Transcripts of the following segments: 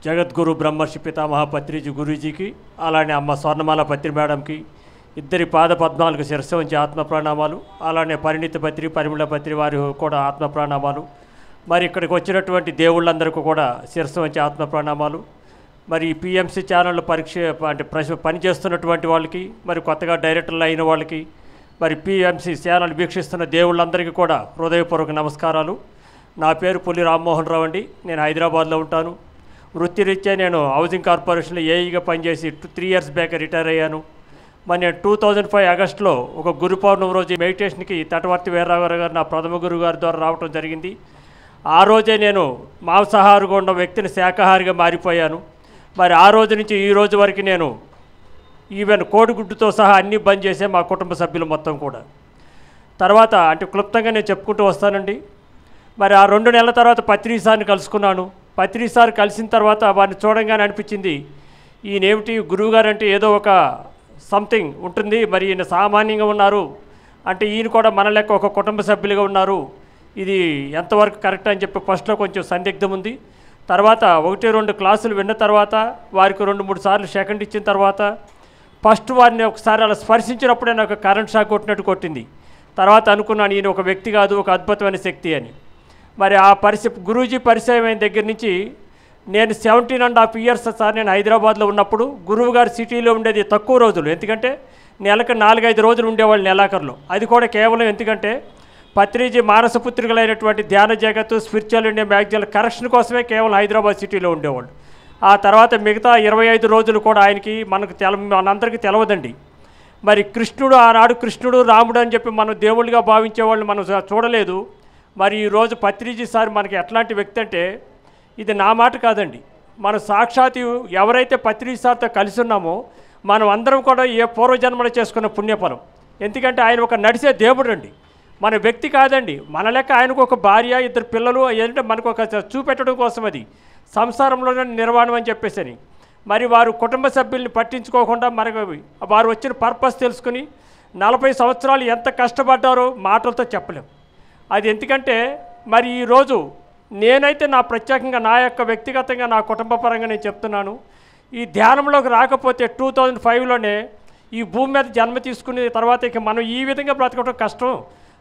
జగద్గురు బ్రహ్మర్షి పితామహ పత్రిజీ గురూజీకి, అలానే అమ్మ స్వర్ణమాల పత్రి మేడంకి, ఇద్దరి పాద పద్మాలకు శిరస్సు వంచి ఆత్మ ప్రణామాలు. అలానే పరిణిత పత్రి, పరిమళ పత్రి వారి కూడా ఆత్మ ప్రణామాలు. మరి ఇక్కడికి వచ్చినటువంటి దేవుళ్ళందరికీ కూడా శిరస్సు వంచి ఆత్మ ప్రణామాలు. మరి పిఎంసి ఛానళ్ళు పనిచేస్తున్నటువంటి వాళ్ళకి, మరి కొత్తగా డైరెక్టర్లు అయిన వాళ్ళకి, మరి పిఎంసి ఛానల్ వీక్షిస్తున్న దేవుళ్ళందరికీ కూడా హృదయపూర్వక నమస్కారాలు. నా పేరు పులి రామ్మోహన్ రావు అండి. నేను హైదరాబాద్లో ఉంటాను. వృత్తిరీత్యా నేను హౌసింగ్ కార్పొరేషన్లో ఏఈగా పనిచేసి 3 ఇయర్స్ బ్యాక్ రిటైర్ అయ్యాను. మరి నేను 2005 ఆగస్టులో ఒక గురు పౌర్ణమి రోజు మెడిటేషన్కి తటవర్తి వీరరావు గారు నా ప్రథమ గురువు గారి ద్వారా రావడం జరిగింది. ఆ రోజే నేను మాంసాహారుగా ఉన్న వ్యక్తిని శాకాహారిగా మారిపోయాను. మరి ఆ రోజు నుంచి ఈ రోజు వరకు నేను ఈవెన్ కోడిగుడ్డుతో సహా అన్నీ బంద్ చేసే మా కుటుంబ సభ్యులు మొత్తం కూడా. తర్వాత క్లుప్తంగా నేను చెప్పుకుంటూ వస్తానండి. మరి ఆ 2 నెలల తర్వాత పత్రిసార్ని కలుసుకున్నాను. పత్రిసారి కలిసిన తర్వాత వారిని చూడంగానే అనిపించింది, ఈయనేమిటి గురువుగారు అంటే ఏదో ఒక సంథింగ్ ఉంటుంది, మరి ఈయన సామాన్యంగా ఉన్నారు అంటే ఈయన కూడా మన లెక్క ఒక కుటుంబ సభ్యులుగా ఉన్నారు, ఇది ఎంతవరకు కరెక్ట్ అని చెప్పి ఫస్ట్లో కొంచెం సందిగ్ధం ఉంది. తర్వాత 1-2 క్లాసులు విన్న తర్వాత వారికి 2-3 సార్లు సెకండ్ ఇచ్చిన తర్వాత ఫస్ట్ వారిని ఒకసారి అలా స్పర్శించినప్పుడే నాకు కరెంట్ షాక్ కొట్టినట్టు కొట్టింది. తర్వాత అనుకున్నాను ఈయన ఒక వ్యక్తి కాదు, ఒక అద్భుతమైన శక్తి అని. మరి ఆ గురూజీ పరిచయం అయిన దగ్గర నుంచి నేను 17.5 ఇయర్స్ సార్ నేను హైదరాబాద్లో ఉన్నప్పుడు గురువు గారు సిటీలో ఉండేది తక్కువ రోజులు, ఎందుకంటే నెలకు 4-5 రోజులు ఉండేవాళ్ళు నెలాఖరులో. అది కూడా కేవలం ఎందుకంటే పత్రిజీ మానసపుత్రికలైనటువంటి ధ్యాన జగత్తు, స్పిరిచువల్ ఇండియా మ్యాగజైన్ కరెక్షన్ కోసమే కేవలం హైదరాబాద్ సిటీలో ఉండేవాళ్ళు. ఆ తర్వాత మిగతా 25 రోజులు కూడా ఆయనకి మనందరికీ తెలవదండి. మరి కృష్ణుడు ఆనాడు కృష్ణుడు రాముడు అని చెప్పి మనం దేవుళ్ళుగా భావించేవాళ్ళు మనం చూడలేదు. మరి ఈరోజు పత్రిజీ సార్ మనకి ఎట్లాంటి వ్యక్తి అంటే, ఇది నా మాట కాదండి, మన సాక్షాత్ ఎవరైతే పత్రిజీ సార్తో కలిసి ఉన్నామో మనం అందరం కూడా ఏ పూర్వజన్మలో చేసుకున్న పుణ్యఫలం. ఎందుకంటే ఆయన ఒక నడిచే దేవుడు అండి, మన వ్యక్తి కాదండి. మన లెక్క ఆయనకు ఒక భార్య, 2 పిల్లలు ఏంటంటే మనకు ఒక చూపెట్టడం కోసం అది సంసారంలోనే నిర్వాణం అని చెప్పేసి. మరి వారు కుటుంబ సభ్యుల్ని పట్టించుకోకుండా మనకు వారు వచ్చిన పర్పస్ తెలుసుకుని 40 సంవత్సరాలు ఎంత కష్టపడ్డారో మాటలతో చెప్పలేం. అది ఎందుకంటే మరి ఈరోజు నేనైతే నా ప్రత్యేకంగా నా యొక్క వ్యక్తిగతంగా నా కుటుంబ పరంగా నేను చెప్తున్నాను, ఈ ధ్యానంలోకి రాకపోతే 2005లోనే ఈ భూమి మీద జన్మ తీసుకునే తర్వాత ఇక మనం ఈ విధంగా బ్రతకడం కష్టం,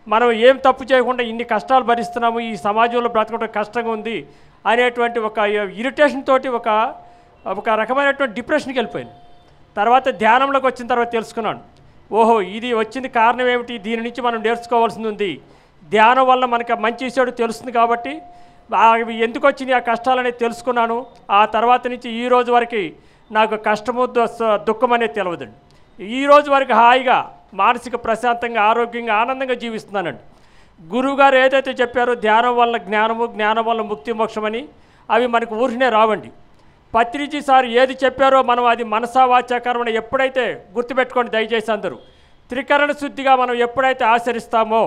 మనం ఏం తప్పు చేయకుండా ఇన్ని కష్టాలు భరిస్తున్నాము, ఈ సమాజంలో బ్రతకడం కష్టంగా ఉంది అనేటువంటి ఒక ఇరిటేషన్ తోటి ఒక రకమైనటువంటి డిప్రెషన్కి వెళ్ళిపోయింది. తర్వాత ధ్యానంలోకి వచ్చిన తర్వాత తెలుసుకున్నాను, ఓహో ఇది వచ్చింది కారణం ఏమిటి, దీని నుంచి మనం నేర్చుకోవాల్సింది ఉంది, ధ్యానం వల్ల మనకి మంచి విషయాలు తెలుస్తుంది కాబట్టి అవి ఎందుకు వచ్చినాయి ఆ కష్టాలు అనేది తెలుసుకున్నాను. ఆ తర్వాత నుంచి ఈ రోజు వరకు నాకు కష్టము దుఃఖం అనేది తెలియదండి. ఈ రోజు వరకు హాయిగా మానసిక ప్రశాంతంగా ఆరోగ్యంగా ఆనందంగా జీవిస్తున్నానండి. గురువుగారు ఏదైతే చెప్పారో ధ్యానం వల్ల జ్ఞానము, జ్ఞానం వల్ల ముక్తి మోక్షమని, అవి మనకు ఊరినే రావండి. పత్రిజీ సార్ ఏది చెప్పారో మనం అది మనసా వాచా కర్మణ ఎప్పుడైతే గుర్తుపెట్టుకోండి దయచేసి అందరూ, త్రికరణ శుద్ధిగా మనం ఎప్పుడైతే ఆచరిస్తామో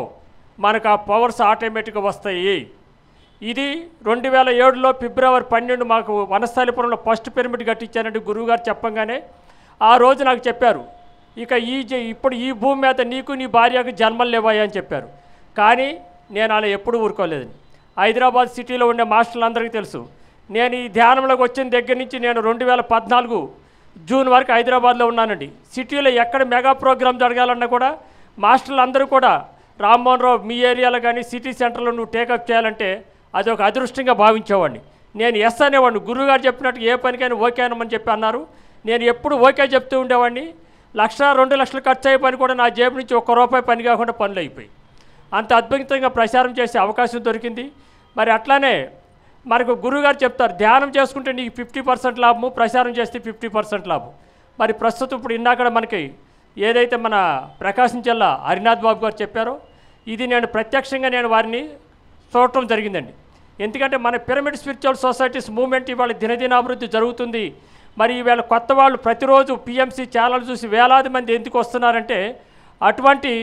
మనకు ఆ పవర్స్ ఆటోమేటిక్గా వస్తాయి. ఇది 2007లో ఫిబ్రవరి 12 మాకు వనస్థలిపురంలో ఫస్ట్ పిరమిడ్ కట్టించానండి గురువుగారు చెప్పంగానే. ఆ రోజు నాకు చెప్పారు, ఇక ఇప్పుడు ఈ భూమి మీద నీకు నీ భార్యకు జన్మలు లేవాయి అని చెప్పారు. కానీ నేను అలా ఎప్పుడూ ఊరుకోలేదండి. హైదరాబాద్ సిటీలో ఉండే మాస్టర్లందరికీ తెలుసు, నేను ఈ ధ్యానంలోకి వచ్చిన దగ్గర నుంచి నేను 2014 జూన్ వరకు హైదరాబాద్లో ఉన్నానండి. సిటీలో ఎక్కడ మెగా ప్రోగ్రామ్ జరగాలన్నా కూడా మాస్టర్లు అందరూ కూడా, రామ్మోహన్ రావు మీ ఏరియాలో కానీ సిటీ సెంటర్లో నువ్వు టేకప్ చేయాలంటే అది ఒక అదృష్టంగా భావించేవాడిని. నేను ఎస్ అనేవాడిని, గురువుగారు చెప్పినట్టు ఏ పనికైనా ఓకే అనమని చెప్పి అన్నారు. నేను ఎప్పుడు ఓకే చెప్తూ ఉండేవాడిని. 1-2 లక్షలు ఖర్చు అయ్యే పని కూడా నా జేబు నుంచి ₹1 పని కాకుండా పనులు అయిపోయి అంత అద్భుతంగా ప్రచారం చేసే అవకాశం దొరికింది. మరి అట్లానే మనకు గురువుగారు చెప్తారు, ధ్యానం చేసుకుంటే నీకు 50% లాభము, ప్రచారం చేస్తే 50% లాభం. మరి ప్రస్తుతం ఇప్పుడు ఇందాక మనకి ఏదైతే మన ప్రకాశం జిల్లా హరినాథ్ బాబు గారు చెప్పారో ఇది నేను ప్రత్యక్షంగా నేను వారిని చూడటం జరిగిందండి. ఎందుకంటే మన పిరమిడ్ స్పిరిచువల్ సొసైటీస్ మూవ్మెంట్ ఇవాళ దినదినాభివృద్ధి జరుగుతుంది. మరి ఈవేళ కొత్త వాళ్ళు ప్రతిరోజు పిఎంసి ఛానల్ చూసి వేలాది మంది ఎందుకు వస్తున్నారంటే అటువంటి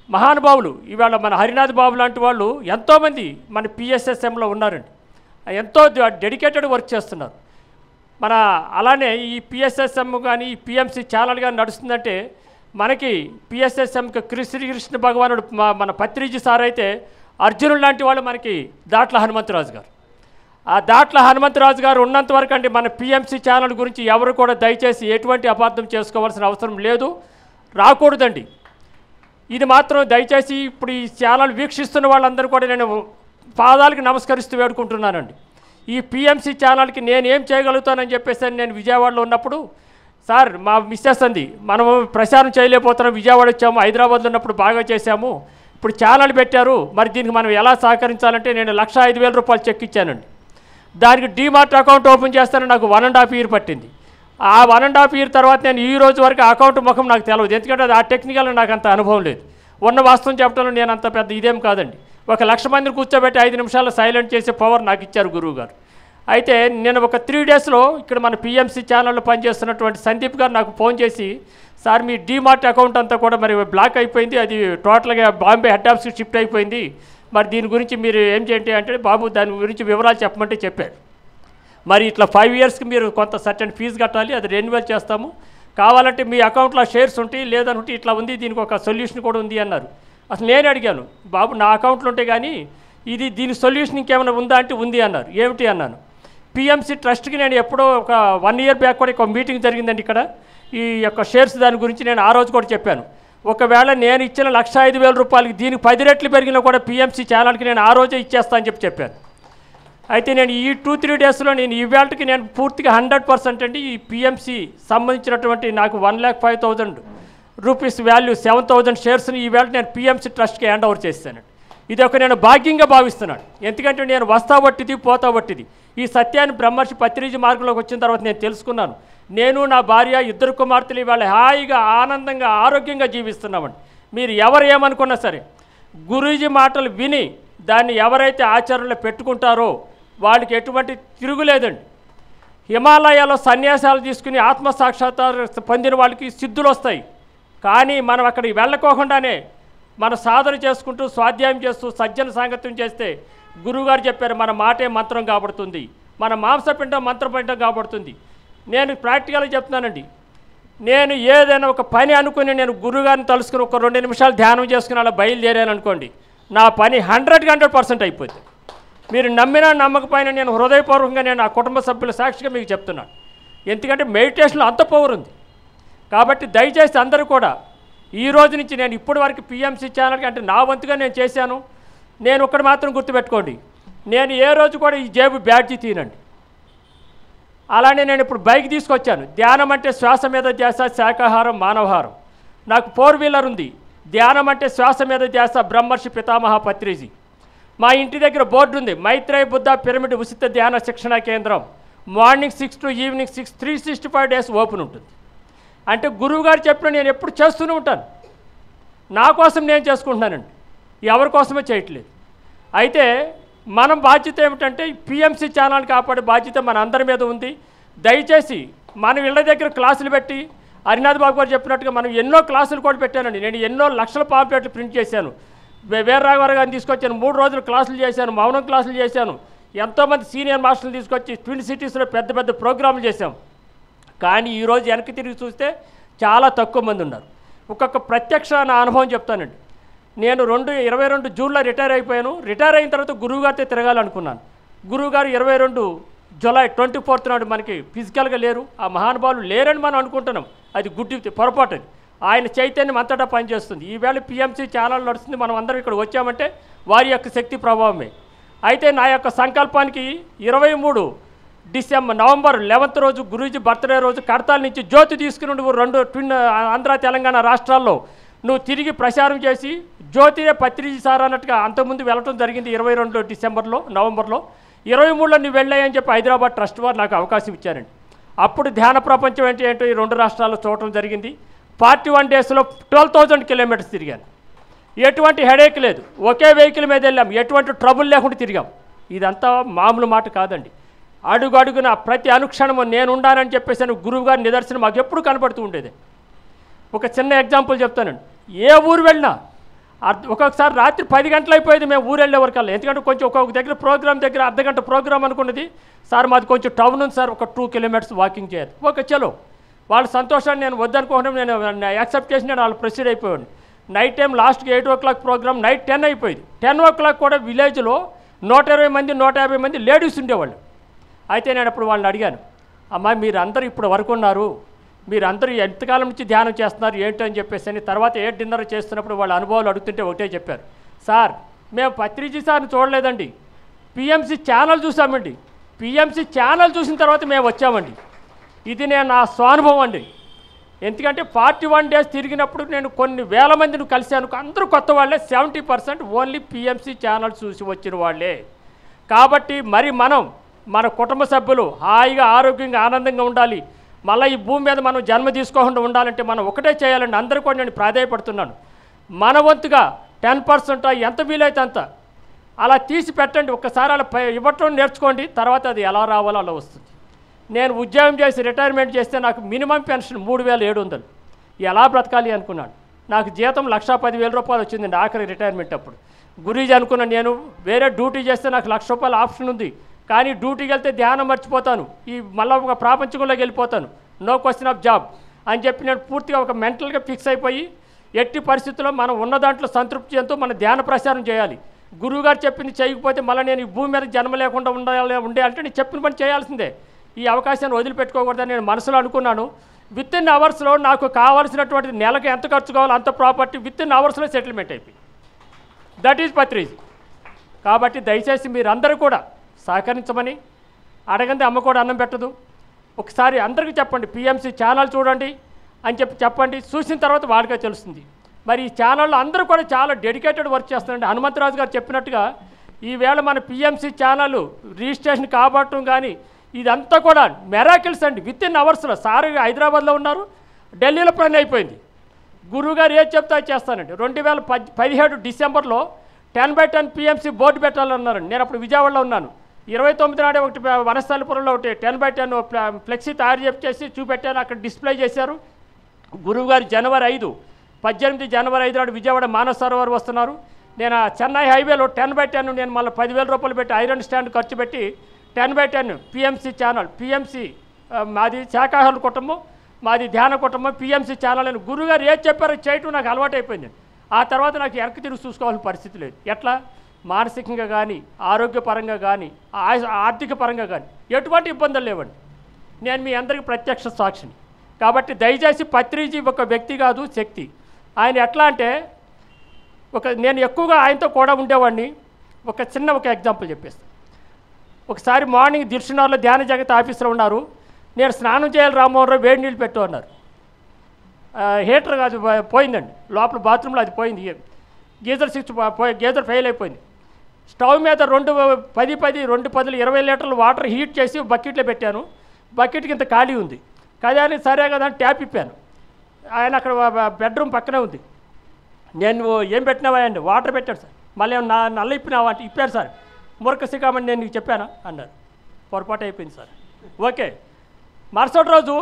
మహానుభావులు ఇవాళ మన హరినాథ్ బాబు లాంటి వాళ్ళు ఎంతోమంది మన పిఎస్ఎస్ఎంలో ఉన్నారండి, ఎంతో డెడికేటెడ్ వర్క్ చేస్తున్నారు. మన అలానే ఈ పిఎస్ఎస్ఎం కానీ ఈ పిఎంసి ఛానల్ కానీ నడుస్తుందంటే మనకి పిఎస్ఎస్ఎంకి శ్రీకృష్ణ భగవానుడు మన పత్రిజీ సార్ అయితే అర్జునుడు లాంటి వాళ్ళు మనకి దాట్ల హనుమంతరాజు గారు. ఆ దాట్ల హనుమంతరాజు గారు ఉన్నంత వరకు అండి మన పిఎంసి ఛానల్ గురించి ఎవరు కూడా దయచేసి ఎటువంటి అపార్థం చేసుకోవాల్సిన అవసరం లేదు, రాకూడదండి. ఇది మాత్రం దయచేసి ఇప్పుడు ఈ ఛానల్ వీక్షిస్తున్న వాళ్ళందరూ కూడా నేను పాదాలకి నమస్కరిస్తూ వేడుకుంటున్నానండి. ఈ పిఎంసి ఛానల్కి నేను ఏం చేయగలుగుతానని చెప్పేసి నేను విజయవాడలో ఉన్నప్పుడు, సార్ మా మిస్సెస్ అంది, మనము ప్రచారం చేయలేకపోతున్నాం, విజయవాడ వచ్చాము, హైదరాబాద్లో ఉన్నప్పుడు బాగా చేశాము, ఇప్పుడు ఛానల్ పెట్టారు, మరి దీనికి మనం ఎలా సహకరించాలంటే నేను 1,05,000 రూపాయలు చెక్ ఇచ్చానండి. దానికి డీమార్ట్ అకౌంట్ ఓపెన్ చేస్తానని నాకు 1.5 year పట్టింది. ఆ 1.5 year తర్వాత నేను ఈ రోజు వరకు అకౌంట్ ముఖం నాకు తెలియదు, ఎందుకంటే అది ఆ టెక్నికల్ నాకు అంత అనుభవం లేదు. ఉన్న వాస్తవం చెప్పడంలో నేను అంత పెద్ద ఇదేం కాదండి. 1,00,000 మందిని కూర్చోబెట్టి 5 నిమిషాల్లో సైలెంట్ చేసే పవర్ నాకు ఇచ్చారు గురువు గారు. అయితే నేను ఒక 3 daysలో ఇక్కడ మన పిఎంసి ఛానల్లో పనిచేస్తున్నటువంటి సందీప్ గారు నాకు ఫోన్ చేసి, సార్ మీ డీమార్ట్ అకౌంట్ అంతా కూడా మరి బ్లాక్ అయిపోయింది, అది టోటల్గా బాంబే హెడ్ ఆఫీస్కి షిఫ్ట్ అయిపోయింది, మరి దీని గురించి మీరు ఏం చేయండి అంటే, బాబు దాని గురించి వివరాలు చెప్పమంటే చెప్పారు. మరి ఇట్లా 5 yearsకి మీరు కొంత సర్టెన్ ఫీజు కట్టాలి, అది రెన్యువల్ చేస్తాము, కావాలంటే మీ అకౌంట్లో షేర్స్ ఉంటాయి, లేదంటే ఇట్లా ఉంది, దీనికి ఒక సొల్యూషన్ కూడా ఉంది అన్నారు. అసలు నేను అడిగాను, బాబు నా అకౌంట్లో ఉంటే కానీ దీని సొల్యూషన్ ఇంకేమైనా ఉందా అంటే ఉంది అన్నారు. ఏమిటి అన్నాను, పిఎంసి ట్రస్ట్కి నేను ఎప్పుడో ఒక 1 year బ్యాక్ కూడా ఒక మీటింగ్ జరిగిందండి ఇక్కడ, ఈ యొక్క షేర్స్ దాని గురించి నేను ఆ రోజు కూడా చెప్పాను. ఒకవేళ నేను ఇచ్చిన 1,05,000 రూపాయలకి దీనికి 10 రెట్లు పెరిగినా కూడా పిఎంసి ఛానల్కి నేను ఆ రోజే ఇచ్చేస్తా అని చెప్పాను. అయితే నేను ఈ 2-3 daysలో నేను ఈవేళకి నేను పూర్తిగా 100% అండి ఈ పిఎంసి సంబంధించినటువంటి నాకు 1,05,000 రూపీస్ వాల్యూ 7,000 షేర్స్ని ఈవేళ నేను పిఎంసి ట్రస్ట్కి హ్యాండ్ ఓవర్ చేస్తాను. ఇది ఒక నేను భాగ్యంగా భావిస్తున్నాను, ఎందుకంటే నేను వస్తా వట్టిది పోతా వట్టిది ఈ సత్యాన్ని బ్రహ్మర్షి పత్రిజీ మార్గంలోకి వచ్చిన తర్వాత నేను తెలుసుకున్నాను. నేను నా భార్య 2 కుమార్తెలు ఇవాళ హాయిగా ఆనందంగా ఆరోగ్యంగా జీవిస్తున్నామండి. మీరు ఎవరు ఏమనుకున్నా సరే గురూజీ మాటలు విని దాన్ని ఎవరైతే ఆచరణలో పెట్టుకుంటారో వాళ్ళకి ఎటువంటి తిరుగులేదండి. హిమాలయాలో సన్యాసాలు తీసుకుని ఆత్మసాక్షాత్కారం పొందిన వాళ్ళకి సిద్ధులు వస్తాయి, కానీ మనం అక్కడికి వెళ్ళకోకుండానే మన సాధన చేసుకుంటూ స్వాధ్యాయం చేస్తూ సజ్జన సాంగత్యం చేస్తే గురువుగారు చెప్పారు మన మాటే మంత్రం కాబడుతుంది, మన మాంసపిండం మంత్రపిండం కాబడుతుంది. నేను ప్రాక్టికల్గా చెప్తున్నానండి, నేను ఏదైనా ఒక పని అనుకుని నేను గురువుగారిని తలుసుకుని ఒక 2 నిమిషాలు ధ్యానం చేసుకుని అలా బయలుదేరాను అనుకోండి, నా పని 100% అయిపోతుంది. మీరు నమ్మినా నమ్మకపోయినా నేను హృదయపూర్వకంగా నేను ఆ కుటుంబ సభ్యుల సాక్షిగా మీకు చెప్తున్నాను, ఎందుకంటే మెడిటేషన్లో అంత పవర్ ఉంది. కాబట్టి దయచేసి అందరూ కూడా ఈ రోజు నుంచి నేను ఇప్పటి వరకు పిఎంసి ఛానల్కి అంటే నా వంతుగా నేను చేశాను. నేను ఒకటి మాత్రం గుర్తుపెట్టుకోండి, నేను ఏ రోజు కూడా ఈ జేబు బ్యాడ్జీ తీనండి. అలానే నేను ఇప్పుడు బైక్ తీసుకొచ్చాను, ధ్యానం అంటే శ్వాస మీద ధ్యాస, శాకాహారం మానవహారం. నాకు 4-wheeler ఉంది, ధ్యానం అంటే శ్వాస మీద ధ్యాస, బ్రహ్మర్షి పితామహ పత్రిజీ. మా ఇంటి దగ్గర బోర్డు ఉంది, మైత్రేయ బుద్ధ పిరమిడ్ ఉచిత ధ్యాన శిక్షణ కేంద్రం, morning 6 to evening 6 365 days open ఉంటుంది. అంటే గురువుగారు చెప్పిన నేను ఎప్పుడు చేస్తూనే ఉంటాను, నా కోసం నేను చేసుకుంటున్నానండి, ఎవరి కోసమే చేయట్లేదు. అయితే మనం బాధ్యత ఏమిటంటే పిఎంసి ఛానల్ కాపాడే బాధ్యత మన అందరి మీద ఉంది. దయచేసి మనం ఇళ్ళ దగ్గర క్లాసులు పెట్టి హరినాథ్ బాబు గారు చెప్పినట్టుగా మనం ఎన్నో క్లాసులు కూడా పెట్టానండి. నేను ఎన్నో లక్షల పాంప్లెట్లు ప్రింట్ చేశాను, వీరరాఘవరావు గారిని తీసుకొచ్చాను, 3 రోజులు క్లాసులు చేశాను, మౌనం క్లాసులు చేశాను, ఎంతోమంది సీనియర్ మాస్టర్లు తీసుకొచ్చి ట్విన్ సిటీస్లో పెద్ద పెద్ద ప్రోగ్రాములు చేశాం. కానీ ఈరోజు వెనక్కి తిరిగి చూస్తే చాలా తక్కువ మంది ఉన్నారు. ఒక్కొక్క ప్రత్యక్ష నా అనుభవం చెప్తానండి. నేను 2022 జూన్లో రిటైర్ అయిపోయాను. రిటైర్ అయిన తర్వాత గురువుగారితో తిరగాలనుకున్నాను. గురువుగారు 22 జూలై 24th నాడు మనకి ఫిజికల్గా లేరు, ఆ మహానుభావులు లేరని మనం అనుకుంటున్నాం, అది గుడ్డి పొరపాటు. అది ఆయన చైతన్యం అంతటా పనిచేస్తుంది. ఈవేళ పిఎంసి ఛానల్ నడుస్తుంది, మనం అందరం ఇక్కడ వచ్చామంటే వారి యొక్క శక్తి ప్రభావమే. అయితే నా యొక్క సంకల్పానికి 23 నవంబర్ 11th రోజు గురూజీ బర్త్డే రోజు కడతాల నుంచి జ్యోతి తీసుకుని నువ్వు 2 ట్విన్ ఆంధ్ర తెలంగాణ రాష్ట్రాల్లో నువ్వు తిరిగి ప్రచారం చేసి జ్యోతినే పత్రిజీ సార్ అన్నట్టుగా అంతకుముందు వెళ్ళటం జరిగింది 22 నవంబర్లో. 23లో నువ్వు వెళ్ళాయని చెప్పి హైదరాబాద్ ట్రస్ట్ వారు నాకు అవకాశం ఇచ్చారండి. అప్పుడు ధ్యాన ప్రపంచం ఏంటో ఈ 2 రాష్ట్రాల్లో చూడటం జరిగింది. 41 daysలో 12,000 kilometers తిరిగాను, ఎటువంటి హెడేక్ లేదు, ఒకే వెహికల్ మీద వెళ్ళాం, ఎటువంటి ట్రబుల్ లేకుండా తిరిగాం. ఇదంతా మామూలు మాట కాదండి. అడుగు అడుగున ప్రతి అనుక్షణము నేను ఉండాలని చెప్పేసి గురువు గారి నిదర్శనం మాకు ఎప్పుడు కనపడుతూ ఉండేది. ఒక చిన్న ఎగ్జాంపుల్ చెప్తానండి. ఏ ఊరు వెళ్ళినా ఒక్కొక్కసారి రాత్రి 10 గంటలు అయిపోయేది మేము ఊరు వెళ్ళే వరకల్లా, ఎందుకంటే కొంచెం ఒక్కొక్క దగ్గర ప్రోగ్రామ్ దగ్గర అర్ధగంట ప్రోగ్రామ్ అనుకున్నది, సార్ మాది కొంచెం టౌన్ ఉంది సార్, ఒక 2 kilometers వాకింగ్ చేయాలి. ఓకే చలో, వాళ్ళ సంతోషాన్ని నేను వద్దనుకోవడం నేను యాక్సెప్ట్ చేసి నేను వాళ్ళు ప్రొసీడ్ అయిపోయాను. నైట్ టైం లాస్ట్కి 8 o'clock ప్రోగ్రామ్, నైట్ 10 అయిపోయింది. 10 o'clock కూడా విలేజ్లో 120 మంది 150 మంది లేడీస్ ఉండేవాళ్ళు. అయితే నేను అప్పుడు వాళ్ళని అడిగాను, అమ్మా మీరందరూ ఇప్పుడు వరకు ఉన్నారు, మీరందరూ ఎంతకాలం నుంచి ధ్యానం చేస్తున్నారు ఏంటో అని చెప్పేసి అని తర్వాత ఏ డిన్నర్ చేస్తున్నప్పుడు వాళ్ళ అనుభవాలు అడుగుతుంటే ఒకటే చెప్పారు, సార్ మేము పత్రిజీ సార్ని చూడలేదండి, పిఎంసి ఛానల్ చూసామండి, పిఎంసి ఛానల్ చూసిన తర్వాత మేము వచ్చామండి. ఇది నేను నా స్వానుభవం అండి. ఎందుకంటే 41 days తిరిగినప్పుడు నేను కొన్ని వేల మందిని కలిశాను, అందరూ కొత్త వాళ్ళే, 70% ఓన్లీ పిఎంసి ఛానల్ చూసి వచ్చిన వాళ్ళే. కాబట్టి మరి మనం మన కుటుంబ సభ్యులు హాయిగా ఆరోగ్యంగా ఆనందంగా ఉండాలి, మళ్ళీ ఈ భూమి మీద మనం జన్మ తీసుకోకుండా ఉండాలంటే మనం ఒకటే చేయాలండి. అందరూ కూడా నేను ప్రాధాయపడుతున్నాను, మన వంతుగా 10% ఎంత వీలైతే అంత అలా తీసి పెట్టండి. ఒక్కసారి అలా ఇవ్వటం నేర్చుకోండి, తర్వాత అది ఎలా రావాలో అలా వస్తుంది. నేను ఉద్యోగం చేసి రిటైర్మెంట్ చేస్తే నాకు మినిమం పెన్షన్ 3700. ఎలా బ్రతకాలి అనుకున్నాను. నాకు జీతం 1,10,000 రూపాయలు వచ్చిందండి ఆఖరి రిటైర్మెంట్ అప్పుడు. గురీజీ అనుకున్నాను, నేను వేరే డ్యూటీ చేస్తే నాకు 1,00,000 రూపాయల ఆప్షన్ ఉంది, కానీ డ్యూటీకి వెళ్తే ధ్యానం మర్చిపోతాను, ఈ మళ్ళీ ఒక ప్రాపంచకంలోకి వెళ్ళిపోతాను, నో క్వశ్చన్ ఆఫ్ జాబ్ అని చెప్పి నేను పూర్తిగా ఒక మెంటల్గా ఫిక్స్ అయిపోయి ఎట్టి పరిస్థితుల్లో మనం ఉన్న దాంట్లో సంతృప్తి చెందుతూ మన ధ్యాన ప్రచారం చేయాలి. గురువుగారు చెప్పింది చేయకపోతే మళ్ళీ నేను ఈ భూమి మీద జన్మ లేకుండా ఉండే అంటే నేను చెప్పిన పని చేయాల్సిందే. ఈ అవకాశాన్ని వదిలిపెట్టుకోకూడదని నేను మనసులో అనుకున్నాను. విత్ ఇన్ అవర్స్లో నాకు కావాల్సినటువంటి నెలకు ఎంత ఖర్చు కావాలో అంత ప్రాపర్టీ విత్ ఇన్ అవర్స్లో సెటిల్మెంట్ అయిపోయింది. That is Patriji. కాబట్టి దయచేసి మీరందరూ కూడా సహకరించమని, అడగంది అమ్మ కూడా అన్నం పెట్టదు. ఒకసారి అందరికీ చెప్పండి, పిఎంసి ఛానల్ చూడండి అని చెప్పండి. చూసిన తర్వాత వాళ్ళకే తెలుస్తుంది. మరి ఈ ఛానల్లో అందరూ కూడా చాలా డెడికేటెడ్ వర్క్ చేస్తున్నారండి. హనుమంతరాజు గారు చెప్పినట్టుగా ఈవేళ మన పిఎంసి ఛానల్ రిజిస్ట్రేషన్ కాబట్టడం కానీ ఇదంతా కూడా మెరాకిల్స్ అండి. విత్ ఇన్ అవర్స్లో సార్ హైదరాబాద్లో ఉన్నారు, ఢిల్లీలో పని అయిపోయింది. గురువుగారు ఏది చెప్తా చేస్తానండి. 2017 డిసెంబర్లో 10/10 పిఎంసి బోర్డు పెట్టాలన్నారండి. నేను అప్పుడు విజయవాడలో ఉన్నాను. 29 నాడే ఒకటి వనస్థలిపురంలో ఒకటి 10/10 ఫ్లెక్సీ తయారు చేసి చూపెట్టాను, అక్కడ డిస్ప్లే చేశారు. గురువుగారు జనవరి 5, 18 జనవరి 5 నాడు విజయవాడ మానస సరోవర్ వస్తున్నారు. నేను చెన్నై హైవేలో 10/10 నేను మళ్ళీ 10,000 రూపాయలు పెట్టి ఐరన్ స్టాండ్ ఖర్చు పెట్టి 10/10 పిఎంసి ఛానల్, పిఎంసి మాది శాఖాహార కుటుంబం, మాది ధ్యాన కుటుంబం, పిఎంసి ఛానల్ అని గురువుగారు ఏది చెప్పారో చేయటం నాకు అలవాటు అయిపోయింది. ఆ తర్వాత నాకు వెనక్కి తిరిగి చూసుకోవాల్సిన పరిస్థితి లేదు. ఎట్లా మానసికంగా కానీ, ఆరోగ్యపరంగా కానీ, ఆర్థిక పరంగా కానీ ఎటువంటి ఇబ్బందులు లేవండి. నేను మీ అందరికీ ప్రత్యక్ష సాక్షిని. కాబట్టి దయచేసి పత్రిజీ ఒక వ్యక్తి కాదు, శక్తి. ఆయన ఎట్లా అంటే నేను ఎక్కువగా ఆయనతో కూడా ఉండేవాడిని. ఒక ఎగ్జాంపుల్ చెప్పేస్తాను. ఒకసారి మార్నింగ్ దిర్శనార్లో ధ్యాన జగత్ ఆఫీసులో ఉన్నారు. నేను స్నానం చేయాలి రామ్మోహన్ రావు, వేడి నీళ్ళు పెట్టు అన్నారు. హీటర్ కాదు పోయిందండి, లోపల బాత్రూంలో అది పోయింది. గీజర్ స్విచ్ గీజర్ ఫెయిల్ అయిపోయింది. స్టవ్ మీద 2 20 లీటర్లు వాటర్ హీట్ చేసి బకెట్లో పెట్టాను. బకెట్కి ఇంత ఖాళీ ఉంది కదా అని సరే కదా అని ట్యాప్ ఇప్పాను. ఆయన అక్కడ బెడ్రూమ్ పక్కనే ఉంది. నేను ఏం పెట్టినావా అండి, వాటర్ పెట్టాడు సార్. మళ్ళీ నల్ల ఇప్పినావా అంటే ఇప్పాను సార్. మురక సికామని నేను నీకు చెప్పానా అన్నారు. పొరపాటు అయిపోయింది సార్. ఓకే, మరుసటి రోజు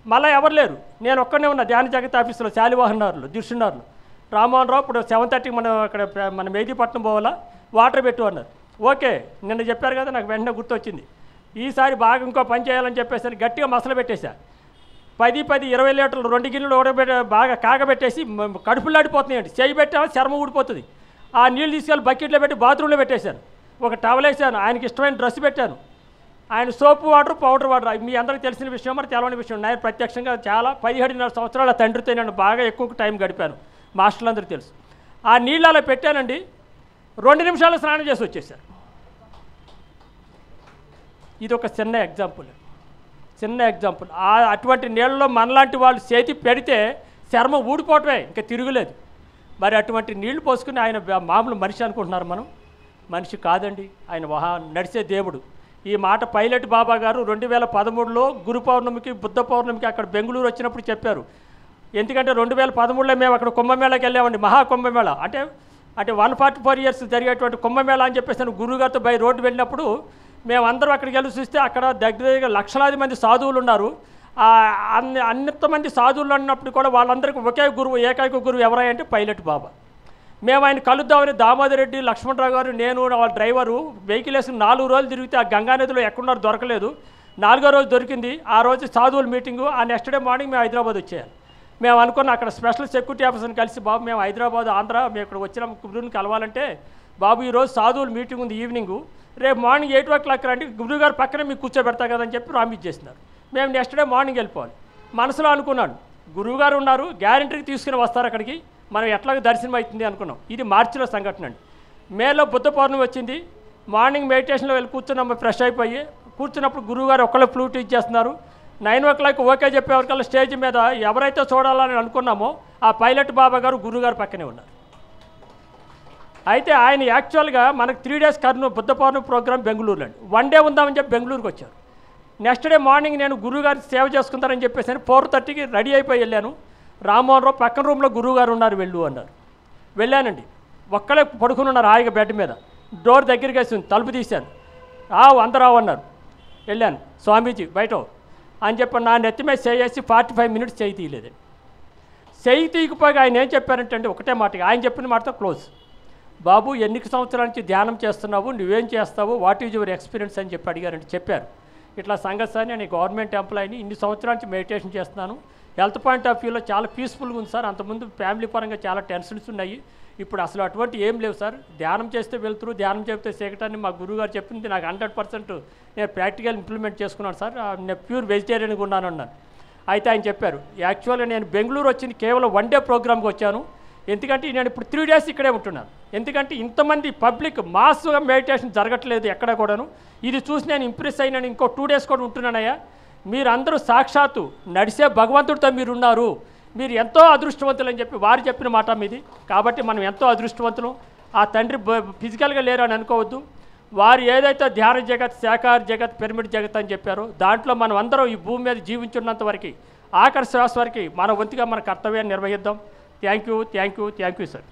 మళ్ళీ ఎవరు లేరు, నేను ఒక్కనే ఉన్నా ధ్యాన జగత్ ఆఫీసులో శాలివాహనారులు దిర్శనారులు. రామ్మోహన్ రావు ఇప్పుడు 7:30 మనం అక్కడ మన మెహదీపట్నం పోవాలా, వాటర్ పెట్టు అన్నారు. ఓకే, నిన్న చెప్పారు కదా, నాకు వెంటనే గుర్తొచ్చింది. ఈసారి బాగా ఇంకో పని చేయాలని చెప్పేసి గట్టిగా మసలు పెట్టేశా. 10 20 లీటర్లు 2 గిన్నెలు ఉడకబెట్టి బాగా కాగబెట్టేసి కడుపులాడిపోతున్నాయండి. చేయి పెట్టామో చర్మం ఊడిపోతుంది. ఆ నీళ్ళు తీసుకెళ్ళి బకెట్లో పెట్టి బాత్రూంలో పెట్టేశాను. ఒక టవల్ వేసాను, ఆయనకి ఇష్టమైన డ్రెస్ పెట్టాను. ఆయన సోపు వాటర్, పౌడర్ వాటర్, మీ అందరికీ తెలిసిన విషయం, మరి తెలవని విషయం. నేను ప్రత్యక్షంగా చాలా 17.5 సంవత్సరాల తండ్రితో నేను బాగా ఎక్కువ టైం గడిపాను, మాస్టర్లందరూ తెలుసు. ఆ నీళ్ళు అలా పెట్టానండి, 2 నిమిషాల్లో స్నానం చేసి వచ్చేసారు. ఇది ఒక చిన్న ఎగ్జాంపుల్. అటువంటి నీళ్ళలో మనలాంటి వాళ్ళు చేతి పెడితే చర్మం ఊడిపోవటమే, ఇంకా తిరుగులేదు. మరి అటువంటి నీళ్లు పోసుకుని ఆయన మామూలు మనిషి అనుకుంటున్నారు. మనం మనిషి కాదండి, ఆయన నడిచే దేవుడు. ఈ మాట పైలట్ బాబా గారు 2013లో గురు పౌర్ణమికి, బుద్ధ పౌర్ణమికి అక్కడ బెంగళూరు వచ్చినప్పుడు చెప్పారు. ఎందుకంటే 2013లో మేము అక్కడ కుంభమేళాకి వెళ్ళామండి, మహాకుంభమేళా. అంటే 144 years జరిగేటువంటి కుంభమేళా అని చెప్పేసి గురువుగారితో బై రోడ్డు వెళ్ళినప్పుడు మేమందరం అక్కడికి వెళ్ళి చూస్తే అక్కడ దగ్గర లక్షలాది మంది సాధువులు ఉన్నారు. అంతమంది సాధువులు అన్నప్పుడు కూడా వాళ్ళందరికీ ఒకే గురువు, ఏకైక గురువు ఎవరంటే పైలట్ బాబా. మేము ఆయన కలుద్దామని దామోదర్ రెడ్డి, లక్ష్మణరావు గారు, నేను, వాళ్ళ డ్రైవరు వెహికల్ వేసుకుని 4 రోజులు తిరిగితే ఆ గంగానదిలో ఎక్కడున్నారో దొరకలేదు. 4వ రోజు దొరికింది. ఆ రోజు సాధువుల మీటింగు. ఆ నెక్స్ట్ డే మార్నింగ్ మేము హైదరాబాద్ వచ్చేయాలి. మేము అనుకున్న అక్కడ స్పెషల్ సెక్యూరిటీ ఆఫీసర్ని కలిసి, బాబు మేము హైదరాబాద్, ఆంధ్ర, మేము ఇక్కడ వచ్చిన గురువుని కలవాలంటే బాబు ఈరోజు సాధువులు మీటింగ్ ఉంది ఈవినింగు, రేపు మార్నింగ్ 8 రండి, గురువుగారు పక్కనే మీకు కూర్చోబెడతా కదని చెప్పి ప్రామిస్ చేస్తున్నారు. మేము నెక్స్ట్ డే మార్నింగ్ వెళ్ళిపోవాలి. మనసులో అనుకున్నాను, గురువుగారు ఉన్నారు, గ్యారెంటీకి తీసుకుని వస్తారు అక్కడికి, మనం ఎట్లాగో దర్శనం అవుతుంది అనుకున్నాం. ఇది మార్చిలో సంఘటన అండి. మేలో బుద్ధ పౌర్ణమి వచ్చింది. మార్నింగ్ మెడిటేషన్లో వెళ్ళి కూర్చున్నాము, ఫ్రెష్ అయిపోయి కూర్చున్నప్పుడు గురువుగారు ఒక్కళ్ళే ఫ్లూట్ ఇచ్చేస్తున్నారు. 9 ఓకే చెప్పేవరకల్లా స్టేజ్ మీద ఎవరైతే చూడాలని అనుకున్నామో ఆ పైలట్ బాబా గారు గురువుగారు పక్కనే ఉన్నారు. అయితే ఆయన యాక్చువల్గా మనకు 3 days బుద్ధ పౌర్ణమి ప్రోగ్రామ్ బెంగళూరులో అండి. 1 day ఉందామని చెప్పి బెంగళూరుకి వచ్చారు. నెక్స్ట్ డే మార్నింగ్ నేను గురువుగారికి సేవ చేసుకుంటానని చెప్పేసి 4:30కి రెడీ అయిపోయి వెళ్ళాను. రామ్మోహన్ రావు పక్కన రూమ్లో గురువుగారు ఉన్నారు, వెళ్ళు అన్నారు. వెళ్ళానండి. ఒక్కడే పడుకుని ఉన్నారు హాయిగా బెడ్ మీద. డోర్ దగ్గరికి వేసింది, తలుపు తీశాను. అందరావు అన్నారు. వెళ్ళాను, స్వామీజీ బయట అని చెప్పి నా నెత్తి మీద చేసి 45 minutes చేయి తీయలేదండి. చేయి తీయకపోగా ఆయన ఏం చెప్పారంటే ఒకటే మాటగా ఆయన చెప్పిన మాటతో క్లోజ్. బాబు ఎన్ని సంవత్సరాల నుంచి ధ్యానం చేస్తున్నావు, నువ్వేం చేస్తావు, వాట్ ఈజ్ యువర్ ఎక్స్పీరియన్స్ అని చెప్పి అడిగారంటే చెప్పారు. ఇట్లా సంగతి సార్, నేను గవర్నమెంట్ ఎంప్లాయీని, ఇన్ని సంవత్సరాల నుంచి మెడిటేషన్ చేస్తున్నాను, హెల్త్ పాయింట్ ఆఫ్ వ్యూలో చాలా పీస్ఫుల్గా ఉంది సార్, అంతకుముందు ఫ్యామిలీ పరంగా చాలా టెన్షన్స్ ఉన్నాయి, ఇప్పుడు అసలు అటువంటి ఏం లేవు సార్, ధ్యానం చేస్తే వెళ్తురు, ధ్యానం చేస్తే సేకటాన్ని మా గురువుగారు చెప్పింది నాకు 100% నేను ప్రాక్టికల్ ఇంప్లిమెంట్ చేసుకున్నాను సార్, నేను ప్యూర్ వెజిటేరియన్గా ఉన్నాను అన్నాను. అయితే ఆయన చెప్పారు, యాక్చువల్గా నేను బెంగళూరు వచ్చింది కేవలం 1 day ప్రోగ్రామ్కి వచ్చాను, ఎందుకంటే నేను ఇప్పుడు 3 days ఇక్కడే ఉంటున్నాను, ఎందుకంటే ఇంతమంది పబ్లిక్ మాస్గా మెడిటేషన్ జరగట్లేదు ఎక్కడ కూడాను, ఇది చూసి నేను ఇంప్రెస్ అయినాను, ఇంకో 2 days కూడా ఉంటున్నానయ్యా, మీరందరూ సాక్షాత్తు నడిసే భగవంతుడితో మీరున్నారు, మీరు ఎంతో అదృష్టవంతులు అని చెప్పి వారు చెప్పిన మాట మీది. కాబట్టి మనం ఎంతో అదృష్టవంతులు. ఆ తండ్రి ఫిజికల్గా లేరు అని అనుకోవద్దు. వారు ఏదైతే ధ్యాన జగత్, శాకాహార జగత్, పిరమిడ్ జగత్ అని చెప్పారో దాంట్లో మనం అందరం ఈ భూమి మీద జీవించున్నంత వరకు ఆఖరి శ్వాస వరకు మన వంతుగా మన కర్తవ్యాన్ని నిర్వహిద్దాం. Thank you sir.